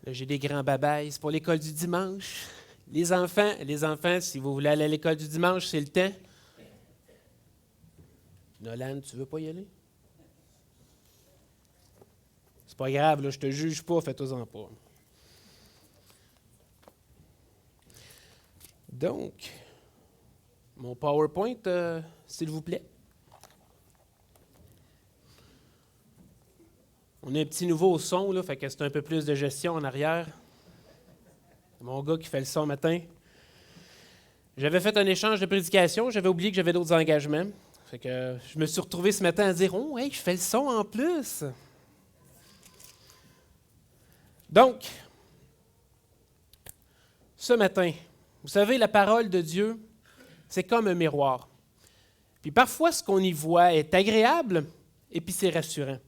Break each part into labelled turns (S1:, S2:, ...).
S1: Là, j'ai des grands babayes pour l'école du dimanche. Les enfants, si vous voulez aller à l'école du dimanche, c'est le temps. Nolan, tu veux pas y aller? C'est pas grave, là, je te juge pas, fais-toi-en pas. Donc, mon PowerPoint, s'il vous plaît. On a un petit nouveau son, là, fait que c'est un peu plus de gestion en arrière. C'est mon gars qui fait le son matin. J'avais fait un échange de prédication, j'avais oublié que j'avais d'autres engagements. Fait que je me suis retrouvé ce matin à dire « Oh, hey, je fais le son en plus! » Donc, ce matin, vous savez, la parole de Dieu, c'est comme un miroir. Puis parfois, ce qu'on y voit est agréable et puis c'est rassurant.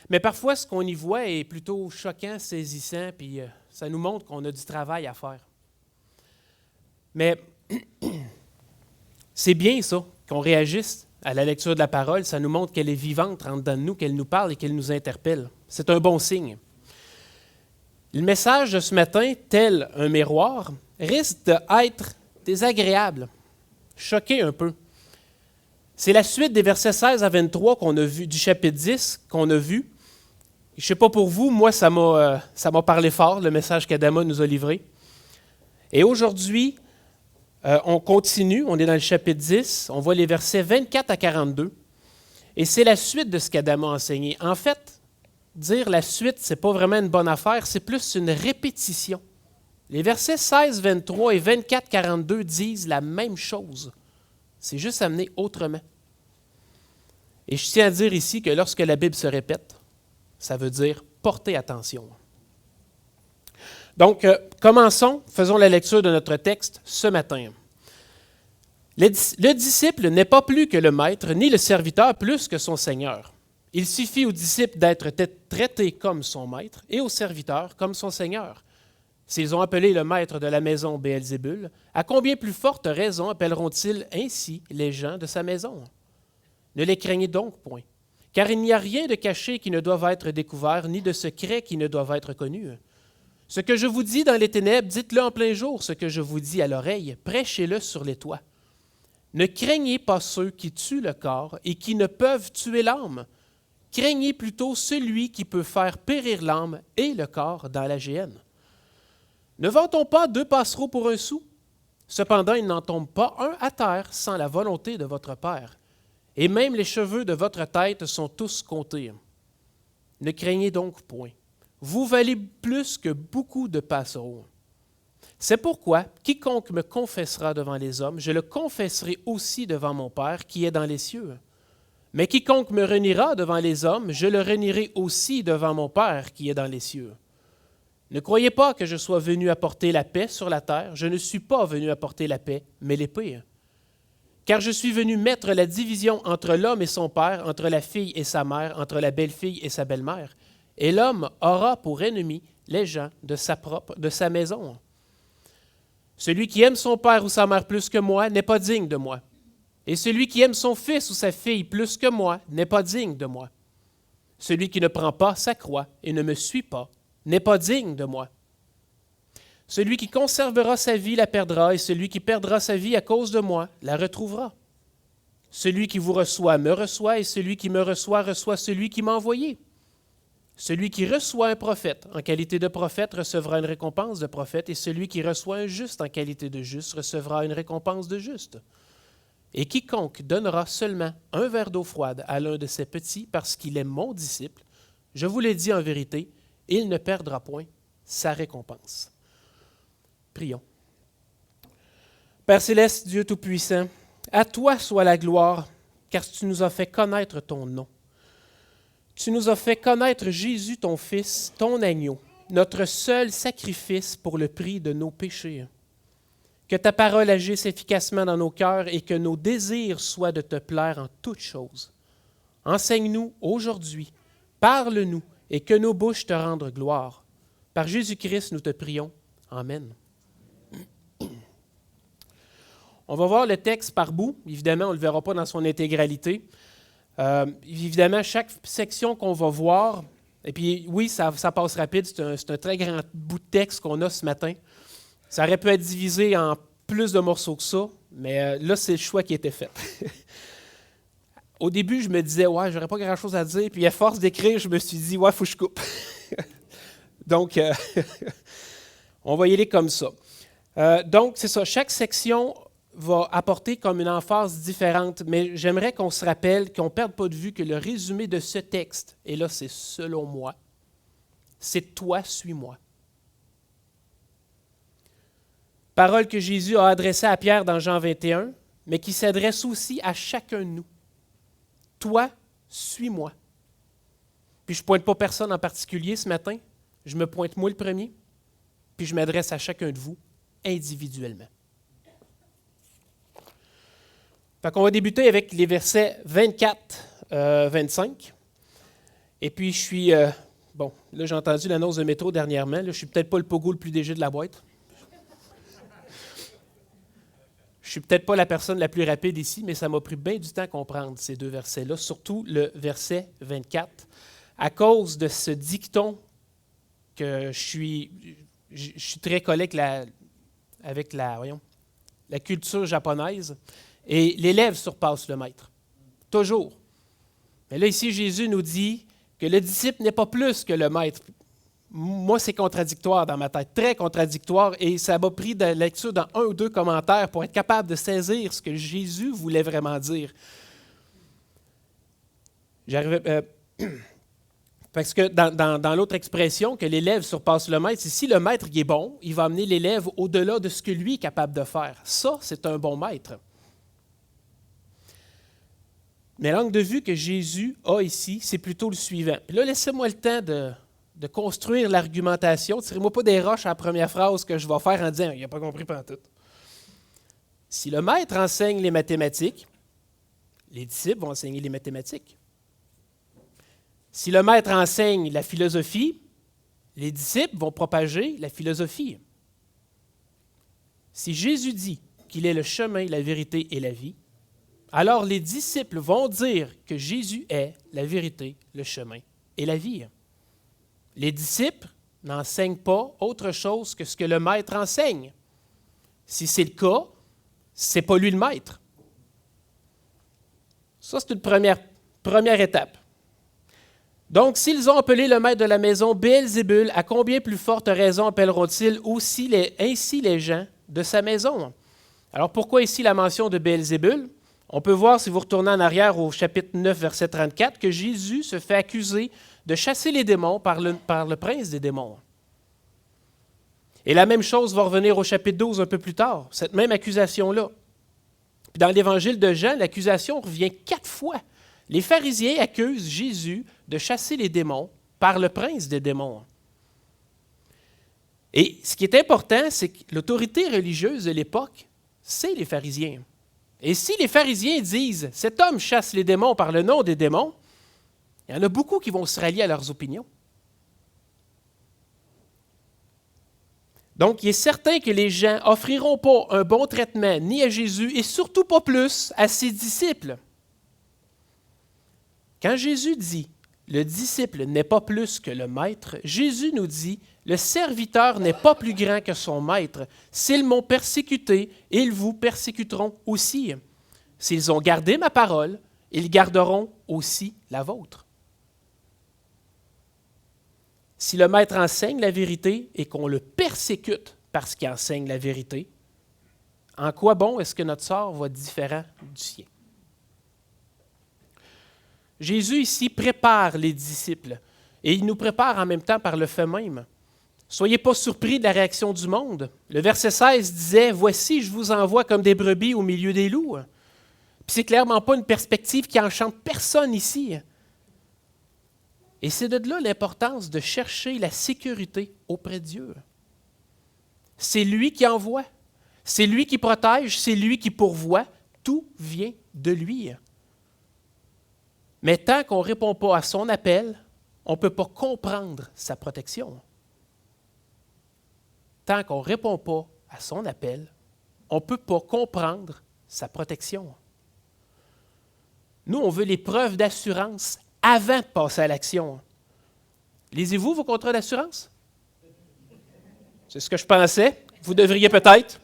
S1: Mais parfois, ce qu'on y voit est plutôt choquant, saisissant, puis ça nous montre qu'on a du travail à faire. Mais c'est bien ça, qu'on réagisse à la lecture de la parole. Ça nous montre qu'elle est vivante, rentre dans nous, qu'elle nous parle et qu'elle nous interpelle. C'est un bon signe. Le message de ce matin, tel un miroir, risque d'être désagréable, choqué un peu. C'est la suite des versets 16 à 23 qu'on a vu, du chapitre 10 qu'on a vu. Je ne sais pas pour vous, moi, ça m'a parlé fort, le message qu'Adama nous a livré. Et aujourd'hui, on continue, on est dans le chapitre 10, on voit les versets 24 à 42, et c'est la suite de ce qu'Adama a enseigné. En fait, dire la suite, ce n'est pas vraiment une bonne affaire, c'est plus une répétition. Les versets 16, 23 et 24, 42 disent la même chose. C'est juste amené autrement. Et je tiens à dire ici que lorsque la Bible se répète, ça veut dire porter attention. Donc, commençons, faisons la lecture de notre texte ce matin. Le disciple n'est pas plus que le maître, ni le serviteur plus que son Seigneur. Il suffit au disciple d'être traité comme son maître et au serviteur comme son Seigneur. S'ils ont appelé le maître de la maison Béelzébul, à combien plus forte raison appelleront-ils ainsi les gens de sa maison? Ne les craignez donc point, car il n'y a rien de caché qui ne doive être découvert, ni de secret qui ne doive être connu. Ce que je vous dis dans les ténèbres, dites-le en plein jour. Ce que je vous dis à l'oreille, prêchez-le sur les toits. Ne craignez pas ceux qui tuent le corps et qui ne peuvent tuer l'âme. Craignez plutôt celui qui peut faire périr l'âme et le corps dans la géhenne. Ne vend-on pas 2 passereaux pour un sou? Cependant, il n'en tombe pas un à terre sans la volonté de votre Père. Et même les cheveux de votre tête sont tous comptés. Ne craignez donc point. Vous valez plus que beaucoup de passereaux. C'est pourquoi, quiconque me confessera devant les hommes, je le confesserai aussi devant mon Père qui est dans les cieux. Mais quiconque me reniera devant les hommes, je le renierai aussi devant mon Père qui est dans les cieux. Ne croyez pas que je sois venu apporter la paix sur la terre. Je ne suis pas venu apporter la paix, mais l'épée. Car je suis venu mettre la division entre l'homme et son père, entre la fille et sa mère, entre la belle-fille et sa belle-mère. Et l'homme aura pour ennemi les gens de sa maison. Celui qui aime son père ou sa mère plus que moi n'est pas digne de moi. Et celui qui aime son fils ou sa fille plus que moi n'est pas digne de moi. Celui qui ne prend pas sa croix et ne me suit pas n'est pas digne de moi. Celui qui conservera sa vie la perdra, et celui qui perdra sa vie à cause de moi la retrouvera. Celui qui vous reçoit me reçoit, et celui qui me reçoit reçoit celui qui m'a envoyé. Celui qui reçoit un prophète en qualité de prophète recevra une récompense de prophète, et celui qui reçoit un juste en qualité de juste recevra une récompense de juste. Et quiconque donnera seulement un verre d'eau froide à l'un de ces petits parce qu'il est mon disciple, je vous l'ai dit en vérité, il ne perdra point sa récompense. Prions. Père céleste, Dieu Tout-Puissant, à toi soit la gloire, car tu nous as fait connaître ton nom. Tu nous as fait connaître Jésus, ton Fils, ton agneau, notre seul sacrifice pour le prix de nos péchés. Que ta parole agisse efficacement dans nos cœurs et que nos désirs soient de te plaire en toutes choses. Enseigne-nous aujourd'hui, parle-nous et que nos bouches te rendent gloire. Par Jésus-Christ, nous te prions. Amen. On va voir le texte par bout. Évidemment, on ne le verra pas dans son intégralité. Évidemment, chaque section qu'on va voir Et puis, oui, ça passe rapide. C'est un très grand bout de texte qu'on a ce matin. Ça aurait pu être divisé en plus de morceaux que ça, mais là, c'est le choix qui a été fait. Au début, je me disais, ouais, j'aurais pas grand-chose à dire. Puis à force d'écrire, je me suis dit, ouais, il faut que je coupe. Donc, on va y aller comme ça. Donc, c'est ça. Chaque section va apporter comme une emphase différente, mais j'aimerais qu'on se rappelle, qu'on ne perde pas de vue que le résumé de ce texte, et là, c'est selon moi, c'est « Toi, suis-moi ». Parole que Jésus a adressée à Pierre dans Jean 21, mais qui s'adresse aussi à chacun de nous. « Toi, suis-moi ». Puis je ne pointe pas personne en particulier ce matin, je me pointe moi le premier, puis je m'adresse à chacun de vous individuellement. Fait qu'on va débuter avec les versets 24-25. Et puis, je suis... bon, là, j'ai entendu l'annonce de métro dernièrement. Là, je ne suis peut-être pas le pogo le plus léger de la boîte. Je ne suis peut-être pas la personne la plus rapide ici, mais ça m'a pris bien du temps à comprendre ces deux versets-là, surtout le verset 24, à cause de ce dicton que je suis très collé avec la culture japonaise. Et l'élève surpasse le maître. Toujours. Mais là, ici, Jésus nous dit que le disciple n'est pas plus que le maître. Moi, c'est contradictoire dans ma tête, très contradictoire, et ça m'a pris de la lecture dans un ou deux commentaires pour être capable de saisir ce que Jésus voulait vraiment dire. Parce que dans l'autre expression, que l'élève surpasse le maître, si le maître est bon, il va amener l'élève au-delà de ce que lui est capable de faire. Ça, c'est un bon maître. Mais l'angle de vue que Jésus a ici, c'est plutôt le suivant. Puis là, laissez-moi le temps de construire l'argumentation. Tirez-moi pas des roches à la première phrase que je vais faire en disant « il n'a pas compris pantoute ». Si le maître enseigne les mathématiques, les disciples vont enseigner les mathématiques. Si le maître enseigne la philosophie, les disciples vont propager la philosophie. Si Jésus dit qu'il est le chemin, la vérité et la vie, alors les disciples vont dire que Jésus est la vérité, le chemin et la vie. Les disciples n'enseignent pas autre chose que ce que le maître enseigne. Si c'est le cas, ce n'est pas lui le maître. Ça, c'est une première étape. Donc, s'ils ont appelé le maître de la maison Béelzébul, à combien plus forte raison appelleront-ils ainsi les gens de sa maison? Alors, pourquoi ici la mention de Béelzébul? On peut voir, si vous retournez en arrière au chapitre 9, verset 34, que Jésus se fait accuser de chasser les démons par le prince des démons. Et la même chose va revenir au chapitre 12 un peu plus tard, cette même accusation-là. Puis dans l'évangile de Jean, l'accusation revient 4 fois. Les pharisiens accusent Jésus de chasser les démons par le prince des démons. Et ce qui est important, c'est que l'autorité religieuse de l'époque, c'est les pharisiens. Et si les pharisiens disent « cet homme chasse les démons par le nom des démons », il y en a beaucoup qui vont se rallier à leurs opinions. Donc, il est certain que les gens n'offriront pas un bon traitement ni à Jésus et surtout pas plus à ses disciples. Quand Jésus dit « le disciple n'est pas plus que le maître », Jésus nous dit « le serviteur n'est pas plus grand que son maître. S'ils m'ont persécuté, ils vous persécuteront aussi. S'ils ont gardé ma parole, ils garderont aussi la vôtre. » Si le maître enseigne la vérité et qu'on le persécute parce qu'il enseigne la vérité, en quoi bon est-ce que notre sort va être différent du sien? Jésus ici prépare les disciples et il nous prépare en même temps par le fait même. Soyez pas surpris de la réaction du monde. Le verset 16 disait « Voici, je vous envoie comme des brebis au milieu des loups. » Puis c'est clairement pas une perspective qui enchante personne ici. Et c'est de là l'importance de chercher la sécurité auprès de Dieu. C'est lui qui envoie, c'est lui qui protège, c'est lui qui pourvoit. Tout vient de lui. Mais tant qu'on ne répond pas à son appel, on ne peut pas comprendre sa protection. Tant qu'on ne répond pas à son appel, on ne peut pas comprendre sa protection. Nous, on veut les preuves d'assurance avant de passer à l'action. Lisez-vous vos contrats d'assurance? C'est ce que je pensais. Vous devriez peut-être.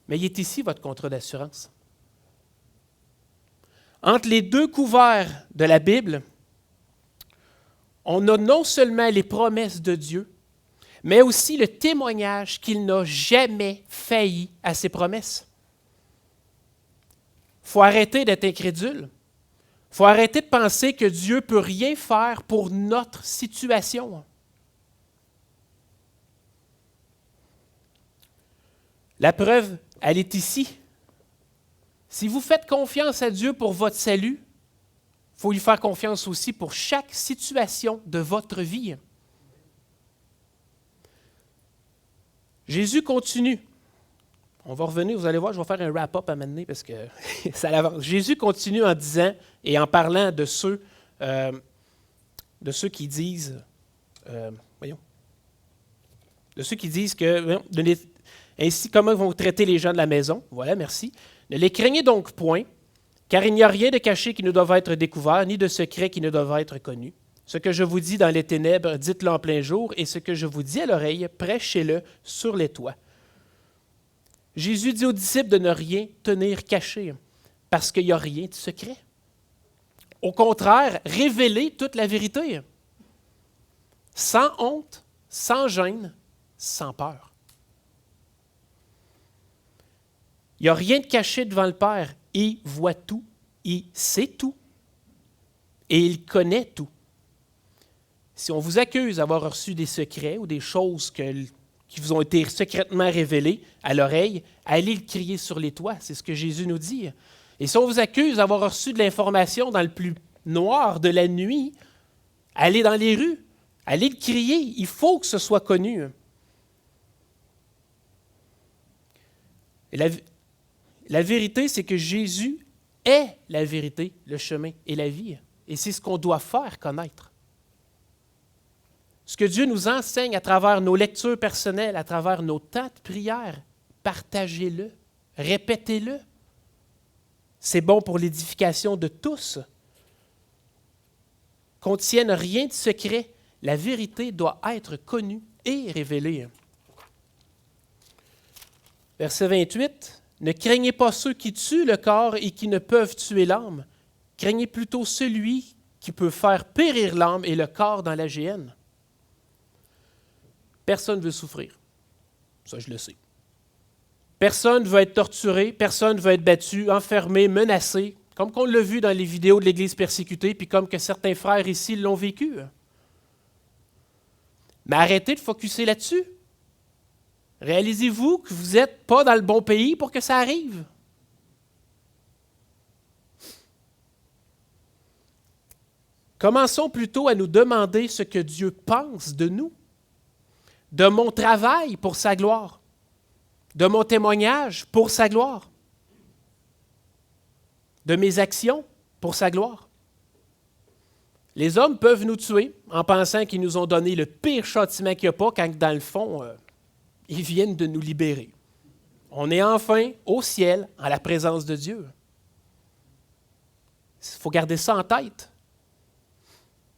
S1: Mais il est ici votre contrat d'assurance. Entre les deux couverts de la Bible, on a non seulement les promesses de Dieu, mais aussi le témoignage qu'il n'a jamais failli à ses promesses. Il faut arrêter d'être incrédule. Il faut arrêter de penser que Dieu ne peut rien faire pour notre situation. La preuve, elle est ici. Si vous faites confiance à Dieu pour votre salut, il faut lui faire confiance aussi pour chaque situation de votre vie. Jésus continue. On va revenir, vous allez voir, je vais faire un wrap-up à mener parce que ça l'avance. Jésus continue en disant et en parlant de ceux qui disent, que, ainsi comment vont traiter les gens de la maison. Voilà, merci. Ne les craignez donc point, car il n'y a rien de caché qui ne doive être découvert, ni de secret qui ne doive être connu. Ce que je vous dis dans les ténèbres, dites-le en plein jour, et ce que je vous dis à l'oreille, prêchez-le sur les toits. Jésus dit aux disciples de ne rien tenir caché, parce qu'il n'y a rien de secret. Au contraire, révélez toute la vérité, sans honte, sans gêne, sans peur. Il n'y a rien de caché devant le Père. Il voit tout, il sait tout, et il connaît tout. Si on vous accuse d'avoir reçu des secrets ou des choses qui vous ont été secrètement révélées à l'oreille, allez le crier sur les toits, c'est ce que Jésus nous dit. Et si on vous accuse d'avoir reçu de l'information dans le plus noir de la nuit, allez dans les rues, allez le crier, il faut que ce soit connu. Et la vérité, c'est que Jésus est la vérité, le chemin et la vie. Et c'est ce qu'on doit faire connaître. Ce que Dieu nous enseigne à travers nos lectures personnelles, à travers nos temps de prière, partagez-le, répétez-le. C'est bon pour l'édification de tous. Contiennent rien de secret. La vérité doit être connue et révélée. Verset 28. Ne craignez pas ceux qui tuent le corps et qui ne peuvent tuer l'âme. Craignez plutôt celui qui peut faire périr l'âme et le corps dans la géhenne. Personne ne veut souffrir. Ça, je le sais. Personne ne veut être torturé, personne ne veut être battu, enfermé, menacé, comme on l'a vu dans les vidéos de l'Église persécutée, puis comme que certains frères ici l'ont vécu. Mais arrêtez de focusser là-dessus. Réalisez-vous que vous n'êtes pas dans le bon pays pour que ça arrive. Commençons plutôt à nous demander ce que Dieu pense de nous, de mon travail pour sa gloire, de mon témoignage pour sa gloire, de mes actions pour sa gloire. Les hommes peuvent nous tuer en pensant qu'ils nous ont donné le pire châtiment qu'il n'y a pas, quand dans le fond, ils viennent de nous libérer. On est enfin au ciel, en la présence de Dieu. Il faut garder ça en tête.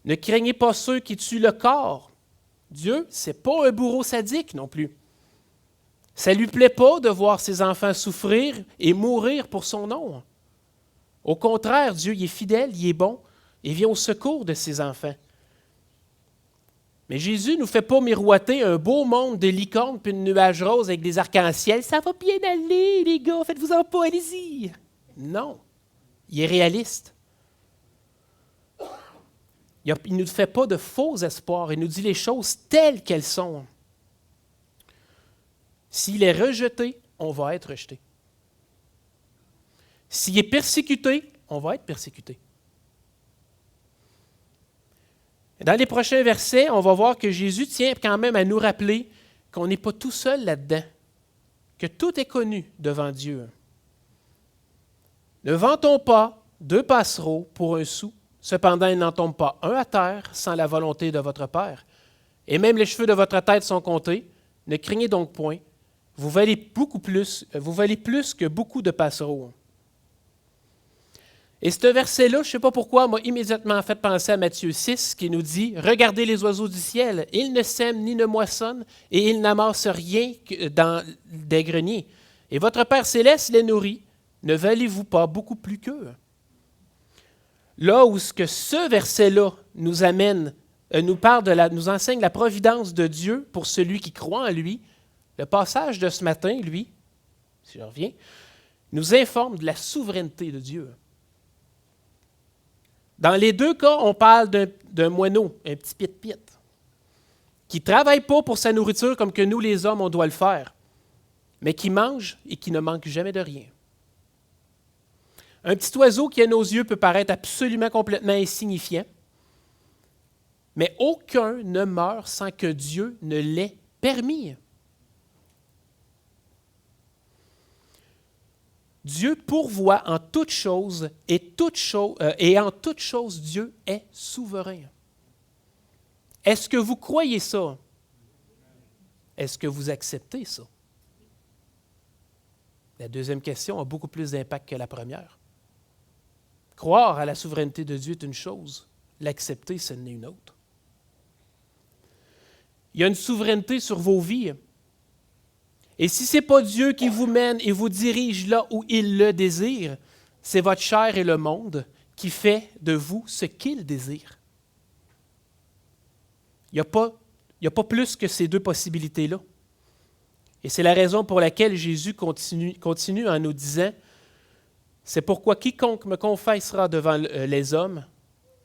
S1: Ne craignez pas ceux qui tuent le corps. Dieu, ce n'est pas un bourreau sadique non plus. Ça ne lui plaît pas de voir ses enfants souffrir et mourir pour son nom. Au contraire, Dieu il est fidèle, il est bon et vient au secours de ses enfants. Mais Jésus ne nous fait pas miroiter un beau monde de licornes puis de nuages roses avec des arcs-en-ciel. Ça va bien aller, les gars, faites-vous-en pas, allez-y. Non, il est réaliste. Il ne nous fait pas de faux espoirs, il nous dit les choses telles qu'elles sont. S'il est rejeté, on va être rejeté. S'il est persécuté, on va être persécuté. Dans les prochains versets, on va voir que Jésus tient quand même à nous rappeler qu'on n'est pas tout seul là-dedans, que tout est connu devant Dieu. Ne vantons pas 2 passereaux pour un sou, cependant il n'en tombe pas un à terre sans la volonté de votre Père. Et même les cheveux de votre tête sont comptés. Ne craignez donc point, vous valez plus que beaucoup de passereaux. Et ce verset-là, je ne sais pas pourquoi, m'a immédiatement fait penser à Matthieu 6, qui nous dit « Regardez les oiseaux du ciel, ils ne sèment ni ne moissonnent, et ils n'amassent rien dans des greniers. Et votre Père céleste les nourrit, ne valez-vous pas beaucoup plus qu'eux? » Là où ce verset-là nous amène, nous enseigne la providence de Dieu pour celui qui croit en lui, le passage de ce matin, lui, si je reviens, nous informe de la souveraineté de Dieu. Dans les deux cas, on parle d'un moineau, un petit pit-pit, qui ne travaille pas pour sa nourriture comme que nous, les hommes, on doit le faire, mais qui mange et qui ne manque jamais de rien. Un petit oiseau qui, à nos yeux, peut paraître absolument complètement insignifiant, mais aucun ne meurt sans que Dieu ne l'ait permis. Dieu pourvoit en toutes choses et en toutes choses, Dieu est souverain. Est-ce que vous croyez ça? Est-ce que vous acceptez ça? La deuxième question a beaucoup plus d'impact que la première. Croire à la souveraineté de Dieu est une chose, l'accepter, ce n'est une autre. Il y a une souveraineté sur vos vies. Et si ce n'est pas Dieu qui vous mène et vous dirige là où il le désire, c'est votre chair et le monde qui fait de vous ce qu'il désire. Il n'y a pas plus que ces deux possibilités-là. Et c'est la raison pour laquelle Jésus continue en nous disant « C'est pourquoi quiconque me confessera devant les hommes,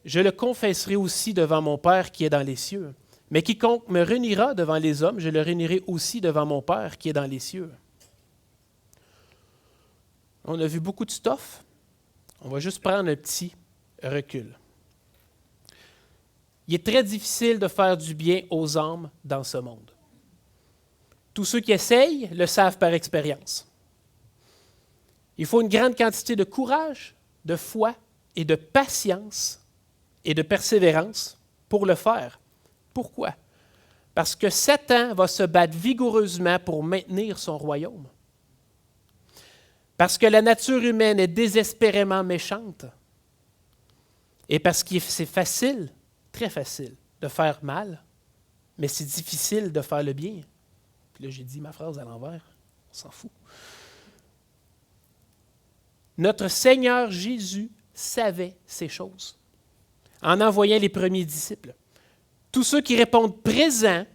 S1: je le confesserai aussi devant mon Père qui est dans les cieux. Mais quiconque me réunira devant les hommes, je le réunirai aussi devant mon Père qui est dans les cieux. » On a vu beaucoup de stuff. On va juste prendre un petit recul. Il est très difficile de faire du bien aux âmes dans ce monde. Tous ceux qui essayent le savent par expérience. Il faut une grande quantité de courage, de foi et de patience et de persévérance pour le faire. Pourquoi? Parce que Satan va se battre vigoureusement pour maintenir son royaume. Parce que la nature humaine est désespérément méchante. Et parce que c'est facile, très facile, de faire mal, mais c'est difficile de faire le bien. Puis là, j'ai dit ma phrase à l'envers, on s'en fout. Notre Seigneur Jésus savait ces choses en envoyant les premiers disciples. Tous ceux qui répondent présents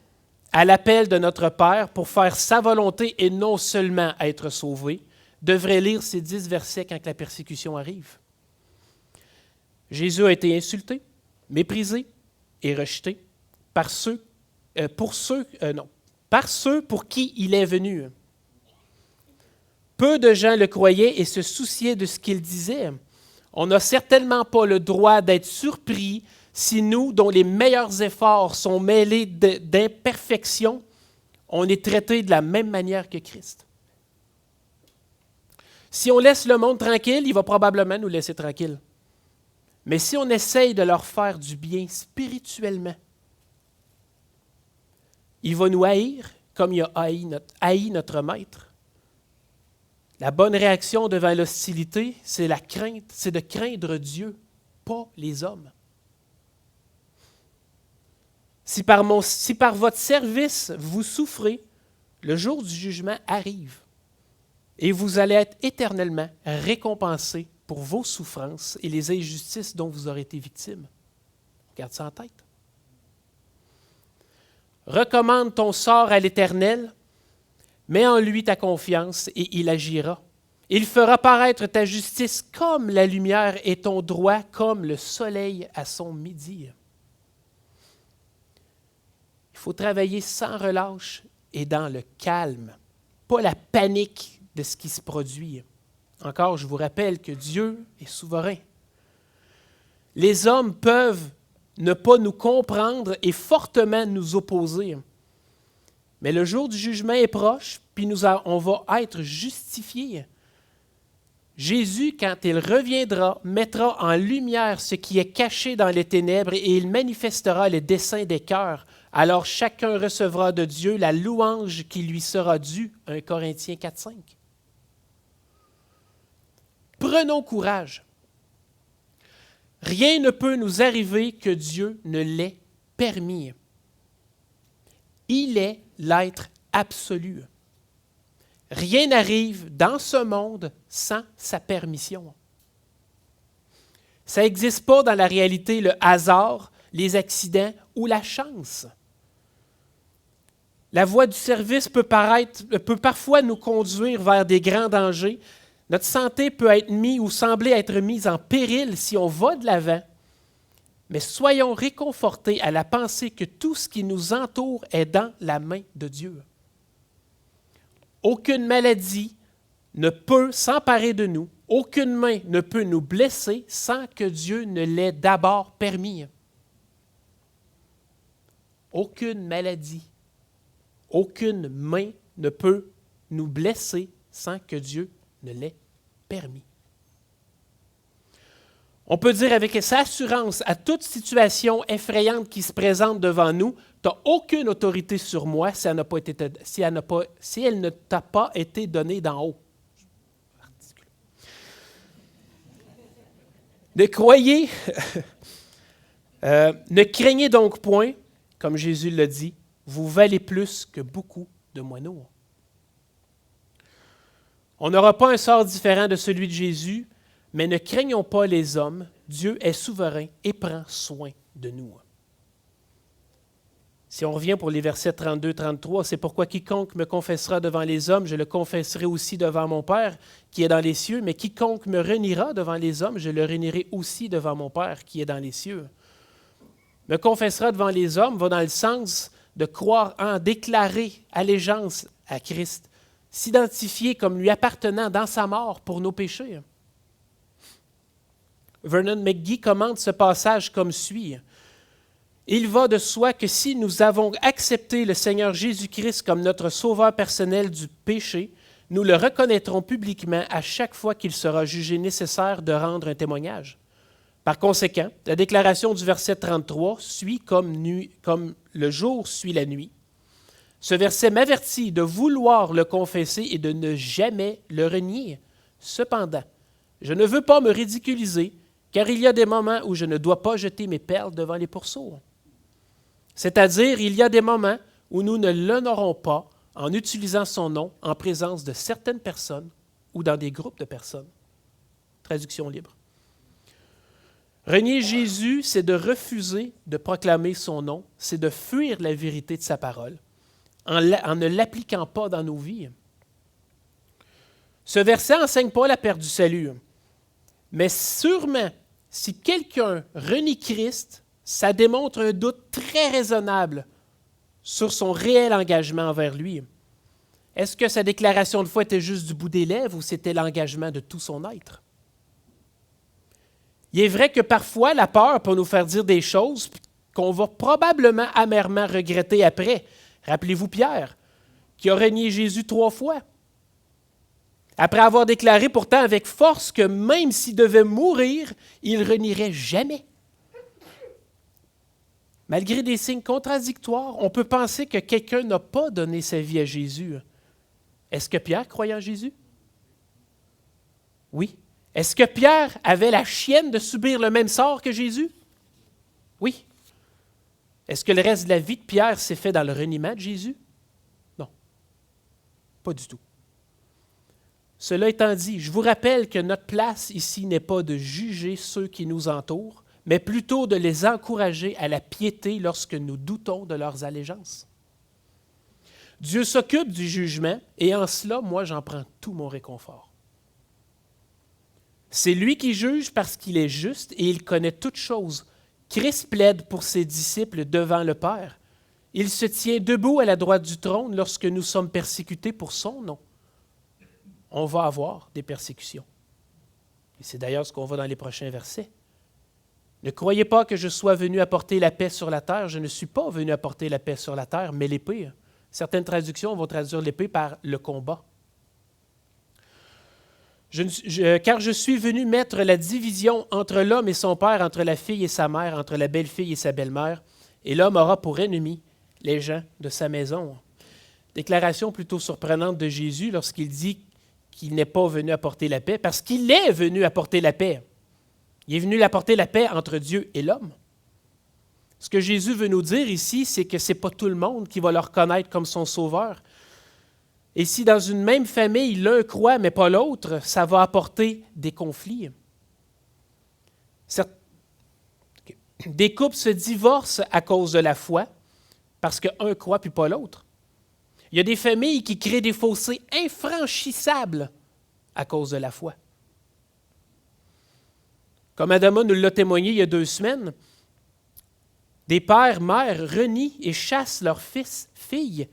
S1: à l'appel de notre Père pour faire sa volonté et non seulement être sauvés, devraient lire ces 10 versets quand la persécution arrive. Jésus a été insulté, méprisé et rejeté par ceux pour qui il est venu. Peu de gens le croyaient et se souciaient de ce qu'il disait. On n'a certainement pas le droit d'être surpris si nous, dont les meilleurs efforts sont mêlés d'imperfections, on est traités de la même manière que Christ. Si on laisse le monde tranquille, il va probablement nous laisser tranquille. Mais si on essaye de leur faire du bien spirituellement, il va nous haïr comme il a haï notre maître. La bonne réaction devant l'hostilité, c'est la crainte, c'est de craindre Dieu, pas les hommes. Si par votre service vous souffrez, le jour du jugement arrive et vous allez être éternellement récompensés pour vos souffrances et les injustices dont vous aurez été victimes. Garde ça en tête. Recommande ton sort à l'Éternel, mets en lui ta confiance et il agira. Il fera paraître ta justice comme la lumière et ton droit comme le soleil à son midi. Il faut travailler sans relâche et dans le calme, pas la panique de ce qui se produit. Encore, je vous rappelle que Dieu est souverain. Les hommes peuvent ne pas nous comprendre et fortement nous opposer. Mais le jour du jugement est proche, puis on va être justifiés. Jésus, quand il reviendra, mettra en lumière ce qui est caché dans les ténèbres et il manifestera les desseins des cœurs. Alors chacun recevra de Dieu la louange qui lui sera due. 1 Corinthiens 4,5. Prenons courage. Rien ne peut nous arriver que Dieu ne l'ait permis. Il est l'être absolu. Rien n'arrive dans ce monde sans sa permission. Ça n'existe pas dans la réalité le hasard, les accidents ou la chance. La voie du service peut parfois nous conduire vers des grands dangers. Notre santé peut être mise ou sembler être mise en péril si on va de l'avant. Mais soyons réconfortés à la pensée que tout ce qui nous entoure est dans la main de Dieu. Aucune maladie ne peut s'emparer de nous. Aucune main ne peut nous blesser sans que Dieu ne l'ait d'abord permis. Aucune maladie, aucune main ne peut nous blesser sans que Dieu ne l'ait permis. On peut dire avec assurance à toute situation effrayante qui se présente devant nous, tu n'as aucune autorité sur moi si elle ne t'a pas été donnée d'en haut. Ne craignez donc point, comme Jésus l'a dit, vous valez plus que beaucoup de moineaux. On n'aura pas un sort différent de celui de Jésus, mais ne craignons pas les hommes, Dieu est souverain et prend soin de nous. Si on revient pour les versets 32-33, c'est pourquoi quiconque me confessera devant les hommes, je le confesserai aussi devant mon Père qui est dans les cieux, mais quiconque me reniera devant les hommes, je le renierai aussi devant mon Père qui est dans les cieux. Me confessera devant les hommes va dans le sens de croire en, déclarer allégeance à Christ, s'identifier comme lui appartenant dans sa mort pour nos péchés. Vernon McGee commente ce passage comme suit. Il va de soi que si nous avons accepté le Seigneur Jésus-Christ comme notre sauveur personnel du péché, nous le reconnaîtrons publiquement à chaque fois qu'il sera jugé nécessaire de rendre un témoignage. Par conséquent, la déclaration du verset 33 suit comme le jour suit la nuit. Ce verset m'avertit de vouloir le confesser et de ne jamais le renier. Cependant, je ne veux pas me ridiculiser, car il y a des moments où je ne dois pas jeter mes perles devant les pourceaux. C'est-à-dire, il y a des moments où nous ne l'honorons pas en utilisant son nom en présence de certaines personnes ou dans des groupes de personnes. Traduction libre. Renier Jésus, c'est de refuser de proclamer son nom, c'est de fuir la vérité de sa parole en ne l'appliquant pas dans nos vies. Ce verset n'enseigne pas la perte du salut, mais sûrement, si quelqu'un renie Christ, ça démontre un doute très raisonnable sur son réel engagement envers lui. Est-ce que sa déclaration de foi était juste du bout des lèvres ou c'était l'engagement de tout son être? Il est vrai que parfois, la peur peut nous faire dire des choses qu'on va probablement amèrement regretter après. Rappelez-vous Pierre, qui a renié Jésus 3 fois. Après avoir déclaré pourtant avec force que même s'il devait mourir, il ne renierait jamais. Malgré des signes contradictoires, on peut penser que quelqu'un n'a pas donné sa vie à Jésus. Est-ce que Pierre croyait en Jésus? Oui. Est-ce que Pierre avait la chienne de subir le même sort que Jésus? Oui. Est-ce que le reste de la vie de Pierre s'est fait dans le reniement de Jésus? Non. Pas du tout. Cela étant dit, je vous rappelle que notre place ici n'est pas de juger ceux qui nous entourent, mais plutôt de les encourager à la piété lorsque nous doutons de leurs allégeances. Dieu s'occupe du jugement et en cela, moi, j'en prends tout mon réconfort. C'est lui qui juge parce qu'il est juste et il connaît toutes choses. Christ plaide pour ses disciples devant le Père. Il se tient debout à la droite du trône lorsque nous sommes persécutés pour son nom. On va avoir des persécutions. Et c'est d'ailleurs ce qu'on voit dans les prochains versets. Ne croyez pas que je sois venu apporter la paix sur la terre. Je ne suis pas venu apporter la paix sur la terre, mais l'épée. Certaines traductions vont traduire l'épée par le combat. Car je suis venu mettre la division entre l'homme et son père, entre la fille et sa mère, entre la belle-fille et sa belle-mère, et l'homme aura pour ennemi les gens de sa maison. Déclaration plutôt surprenante de Jésus lorsqu'il dit qu'il n'est pas venu apporter la paix, parce qu'il est venu apporter la paix. Il est venu apporter la paix entre Dieu et l'homme. Ce que Jésus veut nous dire ici, c'est que ce n'est pas tout le monde qui va le reconnaître comme son sauveur. Et si dans une même famille, l'un croit mais pas l'autre, ça va apporter des conflits. Des couples se divorcent à cause de la foi, parce qu'un croit puis pas l'autre. Il y a des familles qui créent des fossés infranchissables à cause de la foi. Comme Adama nous l'a témoigné il y a 2 semaines, des pères, mères renient et chassent leurs fils, filles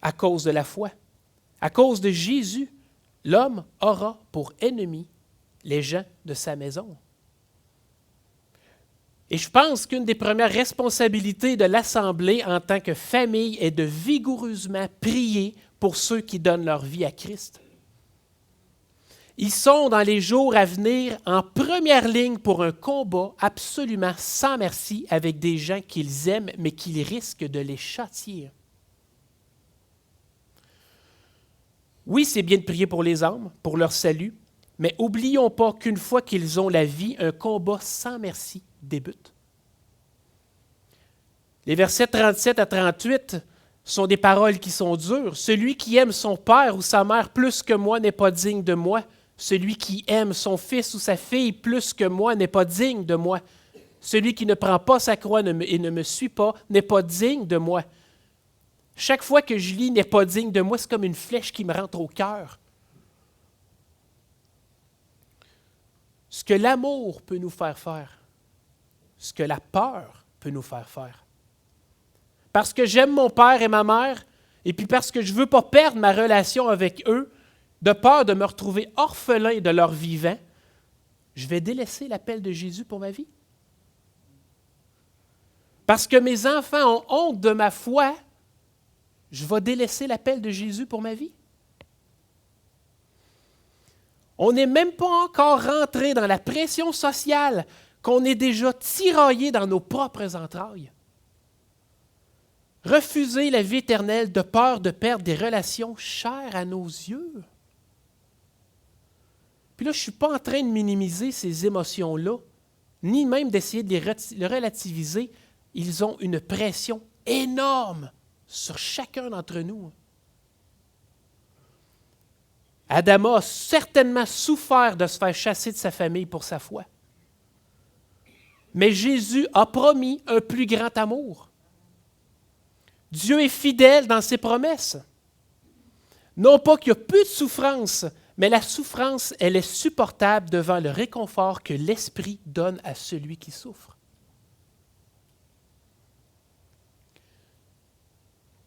S1: à cause de la foi. À cause de Jésus, l'homme aura pour ennemi les gens de sa maison. Et je pense qu'une des premières responsabilités de l'Assemblée en tant que famille est de vigoureusement prier pour ceux qui donnent leur vie à Christ. Ils sont dans les jours à venir en première ligne pour un combat absolument sans merci avec des gens qu'ils aiment mais qu'ils risquent de les châtier. Oui, c'est bien de prier pour les âmes, pour leur salut, mais n'oublions pas qu'une fois qu'ils ont la vie, un combat sans merci débute. Les versets 37 à 38 sont des paroles qui sont dures. Celui qui aime son père ou sa mère plus que moi n'est pas digne de moi. Celui qui aime son fils ou sa fille plus que moi n'est pas digne de moi. Celui qui ne prend pas sa croix et ne me suit pas n'est pas digne de moi. Chaque fois que je lis « n'est pas digne de moi », c'est comme une flèche qui me rentre au cœur. Ce que l'amour peut nous faire faire, ce que la peur peut nous faire faire. Parce que j'aime mon père et ma mère, et puis parce que je ne veux pas perdre ma relation avec eux, de peur de me retrouver orphelin de leur vivant, je vais délaisser l'appel de Jésus pour ma vie. Parce que mes enfants ont honte de ma foi, je vais délaisser l'appel de Jésus pour ma vie. On n'est même pas encore rentré dans la pression sociale qu'on est déjà tiraillé dans nos propres entrailles. Refuser la vie éternelle de peur de perdre des relations chères à nos yeux. Puis là, je ne suis pas en train de minimiser ces émotions-là, ni même d'essayer de les relativiser. Ils ont une pression énorme sur chacun d'entre nous. Adama a certainement souffert de se faire chasser de sa famille pour sa foi. Mais Jésus a promis un plus grand amour. Dieu est fidèle dans ses promesses. Non pas qu'il n'y a plus de souffrance, mais la souffrance, elle est supportable devant le réconfort que l'Esprit donne à celui qui souffre.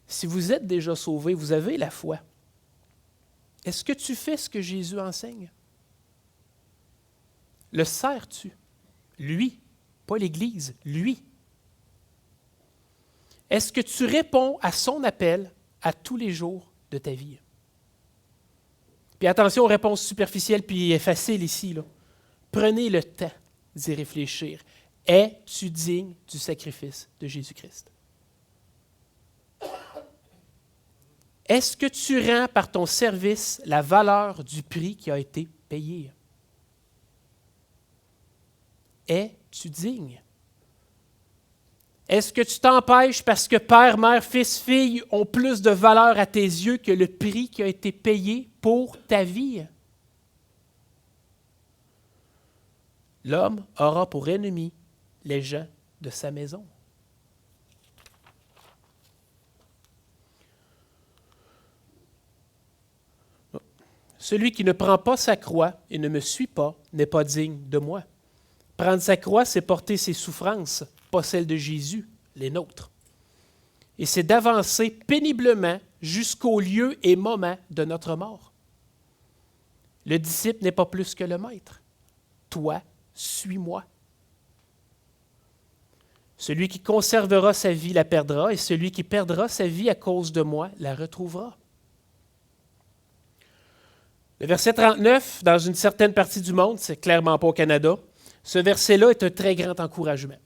S1: Si vous êtes déjà sauvé, vous avez la foi. Est-ce que tu fais ce que Jésus enseigne? Le sers-tu? Lui, pas l'Église, lui. Est-ce que tu réponds à son appel à tous les jours de ta vie? Puis attention aux réponses superficielles puis faciles ici. Là. Prenez le temps d'y réfléchir. Es-tu digne du sacrifice de Jésus-Christ? Est-ce que tu rends par ton service la valeur du prix qui a été payé? Es-tu digne? Est-ce que tu t'empêches parce que père, mère, fils, fille ont plus de valeur à tes yeux que le prix qui a été payé pour ta vie? L'homme aura pour ennemi les gens de sa maison. Celui qui ne prend pas sa croix et ne me suit pas n'est pas digne de moi. Prendre sa croix, c'est porter ses souffrances, pas celles de Jésus, les nôtres. Et c'est d'avancer péniblement jusqu'au lieu et moment de notre mort. Le disciple n'est pas plus que le maître. Toi, suis-moi. Celui qui conservera sa vie la perdra, et celui qui perdra sa vie à cause de moi la retrouvera. Le verset 39, dans une certaine partie du monde, c'est clairement pas au Canada, ce verset-là est un très grand encouragement.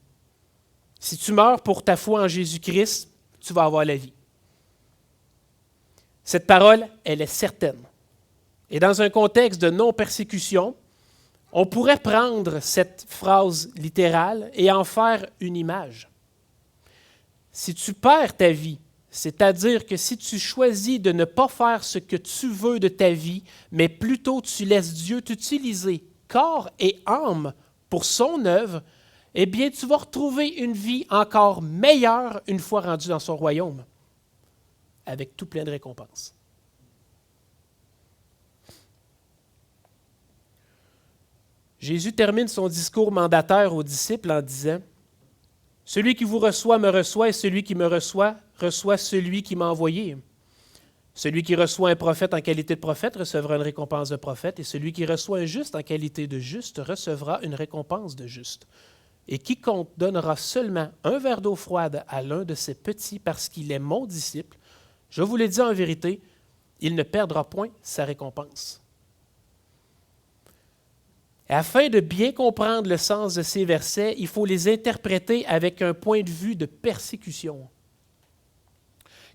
S1: Si tu meurs pour ta foi en Jésus-Christ, tu vas avoir la vie. Cette parole, elle est certaine. Et dans un contexte de non-persécution, On pourrait prendre cette phrase littérale et en faire une image. Si tu perds ta vie, c'est-à-dire que si tu choisis de ne pas faire ce que tu veux de ta vie, mais plutôt tu laisses Dieu t'utiliser corps et âme pour son œuvre, eh bien tu vas retrouver une vie encore meilleure une fois rendu dans son royaume, avec tout plein de récompenses. Jésus termine son discours mandataire aux disciples en disant « Celui qui vous reçoit me reçoit, et celui qui me reçoit reçoit celui qui m'a envoyé. Celui qui reçoit un prophète en qualité de prophète recevra une récompense de prophète, et celui qui reçoit un juste en qualité de juste recevra une récompense de juste. Et quiconque donnera seulement un verre d'eau froide à l'un de ces petits parce qu'il est mon disciple, je vous l'ai dit en vérité, il ne perdra point sa récompense. » Afin de bien comprendre le sens de ces versets, il faut les interpréter avec un point de vue de persécution.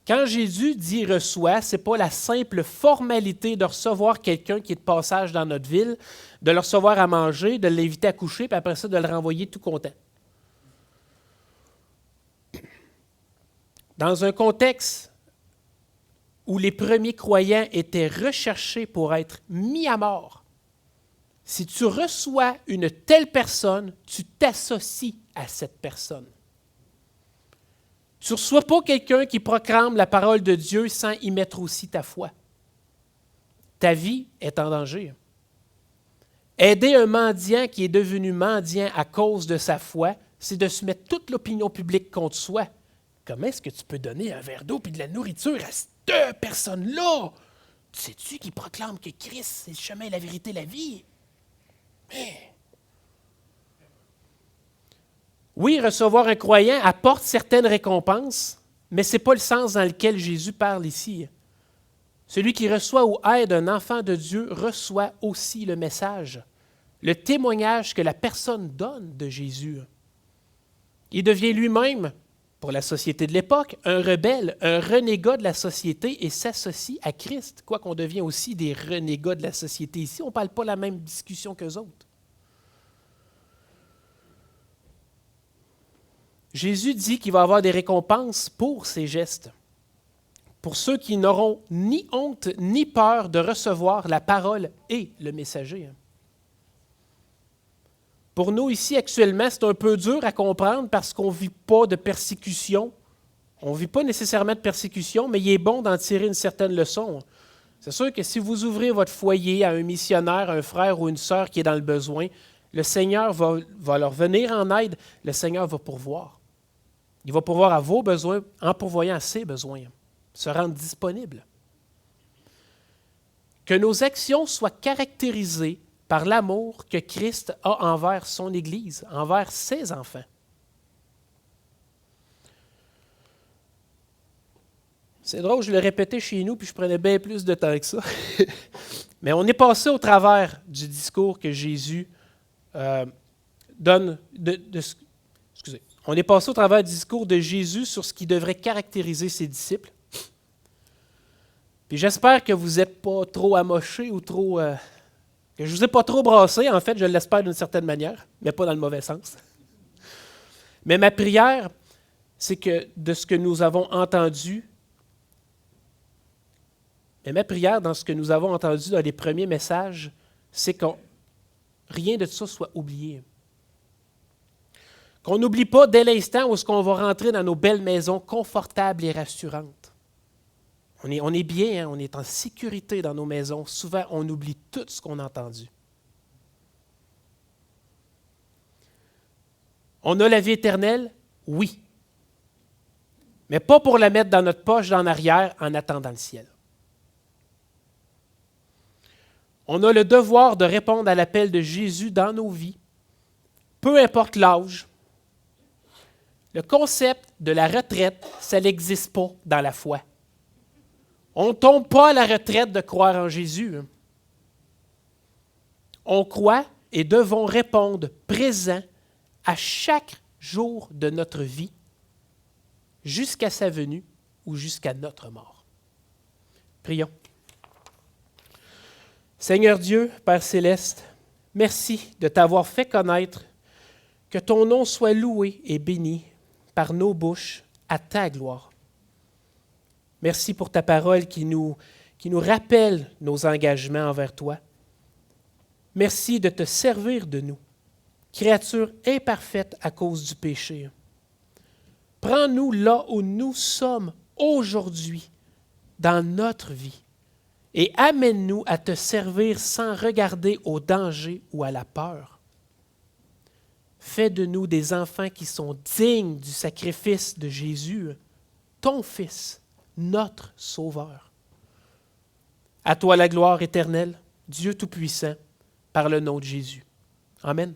S1: Quand Jésus dit « reçoit », ce n'est pas la simple formalité de recevoir quelqu'un qui est de passage dans notre ville, de le recevoir à manger, de l'inviter à coucher, puis après ça, de le renvoyer tout content. Dans un contexte où les premiers croyants étaient recherchés pour être mis à mort, si tu reçois une telle personne, tu t'associes à cette personne. Tu ne reçois pas quelqu'un qui proclame la parole de Dieu sans y mettre aussi ta foi. Ta vie est en danger. Aider un mendiant qui est devenu mendiant à cause de sa foi, c'est de se mettre toute l'opinion publique contre soi. Comment est-ce que tu peux donner un verre d'eau et de la nourriture à cette personne-là? Sais-tu qui proclame que Christ, c'est le chemin, la vérité, la vie? Mais... Oui, recevoir un croyant apporte certaines récompenses, mais ce n'est pas le sens dans lequel Jésus parle ici. Celui qui reçoit ou aide un enfant de Dieu reçoit aussi le message, le témoignage que la personne donne de Jésus. Il devient lui-même, pour la société de l'époque, un rebelle, un renégat de la société et s'associe à Christ, quoiqu'on devient aussi des renégats de la société ici. On ne parle pas la même discussion qu'eux autres. Jésus dit qu'il va avoir des récompenses pour ces gestes, pour ceux qui n'auront ni honte ni peur de recevoir la parole et le messager. Pour nous ici actuellement, c'est un peu dur à comprendre parce qu'on ne vit pas de persécution. On ne vit pas nécessairement de persécution, mais il est bon d'en tirer une certaine leçon. C'est sûr que si vous ouvrez votre foyer à un missionnaire, un frère ou une sœur qui est dans le besoin, le Seigneur va leur venir en aide, le Seigneur va pourvoir. Il va pourvoir à vos besoins en pourvoyant à ses besoins, se rendre disponible. Que nos actions soient caractérisées par l'amour que Christ a envers son Église, envers ses enfants. C'est drôle, je l'ai répété chez nous, puis je prenais bien plus de temps que ça. Mais on est passé au travers du discours que Jésus donne. On est passé au travers du discours de Jésus sur ce qui devrait caractériser ses disciples. Puis j'espère que vous n'êtes pas trop amochés ou trop... que je ne vous ai pas trop brassé, en fait, je l'espère d'une certaine manière, mais pas dans le mauvais sens. Mais ma prière, c'est que de ce que nous avons entendu, dans les premiers messages, c'est que rien de ça soit oublié. Qu'on n'oublie pas dès l'instant où est-ce qu'on va rentrer dans nos belles maisons confortables et rassurantes. On est bien, on est en sécurité dans nos maisons. Souvent, on oublie tout ce qu'on a entendu. On a la vie éternelle? Oui. Mais pas pour la mettre dans notre poche, en arrière, en attendant le ciel. On a le devoir de répondre à l'appel de Jésus dans nos vies, peu importe l'âge. Le concept de la retraite, ça n'existe pas dans la foi. On ne tombe pas à la retraite de croire en Jésus. On croit et devons répondre présent à chaque jour de notre vie, jusqu'à sa venue ou jusqu'à notre mort. Prions. Seigneur Dieu, Père céleste, Merci de t'avoir fait connaître, que ton nom soit loué et béni par nos bouches à ta gloire. Merci pour ta parole qui nous rappelle nos engagements envers toi. Merci de te servir de nous, créatures imparfaites à cause du péché. Prends-nous là où nous sommes aujourd'hui, dans notre vie, et amène-nous à te servir sans regarder au danger ou à la peur. Fais de nous des enfants qui sont dignes du sacrifice de Jésus, ton Fils, notre Sauveur. À toi la gloire éternelle, Dieu Tout-Puissant, par le nom de Jésus. Amen.